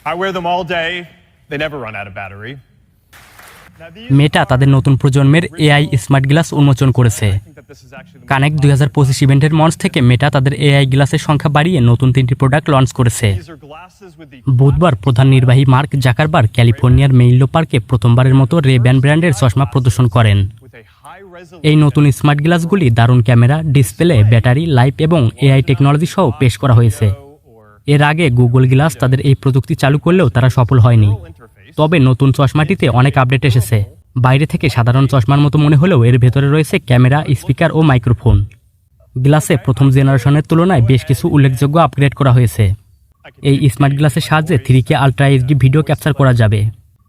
I wear them all day. They never run out of battery. মেটা তাদের নতুন প্রজন্মের AI smart glass উন্মোচন করেছে। কানেক্ট 2025 ইভেন্টের মঞ্চ থেকে মেটা তাদের এআই গ্লাসের সংখ্যা বাড়িয়ে নতুন 3টি প্রোডাক্ট লঞ্চ করেছে। বুধবার প্রধান নির্বাহী মার্ক জাকারবার্গ ক্যালিফোর্নিয়ার মেইনলো পার্কে প্রথমবারের মতো রে-ব্যান ব্র্যান্ডের চশমা প্রদর্শন করেন। এই নতুন স্মার্ট গ্লাসগুলি দারুণ ক্যামেরা, ডিসপ্লে, ব্যাটারি লাইফ এবং এআই টেকনোলজি সহ পেশ করা হয়েছে। এর আগে গুগল গ্লাস তাদের এই প্রযুক্তি চালু করলেও তারা সফল হয়নি। তবে নতুন চশমাটিতে অনেক আপডেট এসেছে। বাইরে থেকে সাধারণ চশমার মতো মনে হলেও এর ভেতরে রয়েছে ক্যামেরা, স্পিকার ও মাইক্রোফোন। গ্লাসে প্রথম জেনারেশনের তুলনায় বেশ কিছু উল্লেখযোগ্য আপগ্রেড করা হয়েছে। এই স্মার্ট গ্লাসের সাহায্যে 3K ultra HD video capture করা যাবে।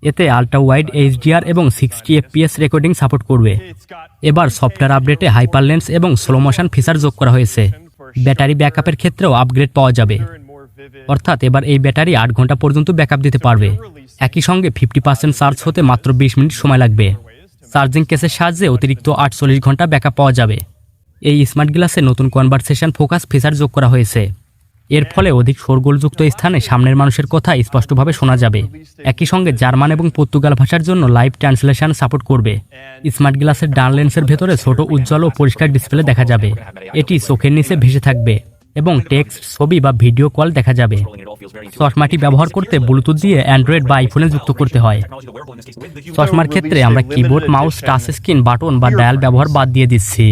এতে আলট্রা ওয়াইড এইচডিআর এবং 60 FPS রেকর্ডিং সাপোর্ট করবে। এবার সফটওয়্যার আপডেটে হাইপারলেন্স এবং স্লো মোশন ফিচার যোগ করা হয়েছে। ব্যাটারি ব্যাকআপের ক্ষেত্রেও আপগ্রেড পাওয়া যাবে, অর্থাৎ এবার এই ব্যাটারি 8 ঘন্টা পর্যন্ত ব্যাকআপ দিতে পারবে। একই সঙ্গে 50% চার্জ হতে মাত্র 20 মিনিট সময় লাগবে। চার্জিং কেসের সাহায্যে অতিরিক্ত 48 ঘন্টা ব্যাকআপ পাওয়া যাবে। এই স্মার্ট গ্লাসে নতুন কনভারসেশন ফোকাস ফিচার যোগ করা হয়েছে। এর ফলে অধিক শোরগোলযুক্ত স্থানে সামনের মানুষের কথা স্পষ্টভাবে শোনা যাবে। একই সঙ্গে জার্মান এবং পর্তুগাল ভাষার জন্য লাইভ ট্রান্সলেশন সাপোর্ট করবে। স্মার্ট গ্লাসের ডান লেন্সের ভেতরে ছোট উজ্জ্বল ও পরিষ্কার ডিসপ্লে দেখা যাবে। এটি চোখের নিচে ভেসে থাকবে এবং টেক্সট, ছবি বা ভিডিও কল দেখা যাবে। চশমাটি ব্যবহার করতে ব্লুটুথ দিয়ে অ্যান্ড্রয়েড বা আইফোনে যুক্ত করতে হয়। চশমার ক্ষেত্রে আমরা keyboard, mouse, touch screen, button বা ডায়াল ব্যবহার বাদ দিয়ে দিচ্ছি।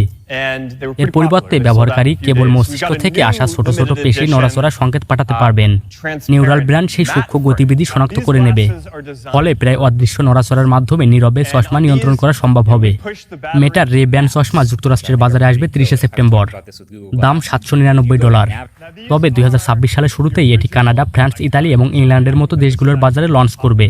এর পরিবর্তে ব্যবহারকারী কেবল মস্তিষ্ক থেকে আসা ছোট ছোট পেশি নড়াচড়া সংকেত পাঠাতে পারবেন। নিউরাল ব্রেন সেই সূক্ষ্ম গতিবিধি শনাক্ত করে নেবে। ফলে প্রায় অদৃশ্য নড়াচড়ার মাধ্যমে নীরবে চশমা নিয়ন্ত্রণ করা সম্ভব হবে। মেটার রে-ব্যান চশমা যুক্তরাষ্ট্রের বাজারে আসবে 30 সেপ্টেম্বর। দাম $799। তবে 2026 সালের শুরুতেই এটি কানাডা, ফ্রান্স, ইতালি এবং ইংল্যান্ডের মতো দেশগুলোর বাজারে লঞ্চ করবে।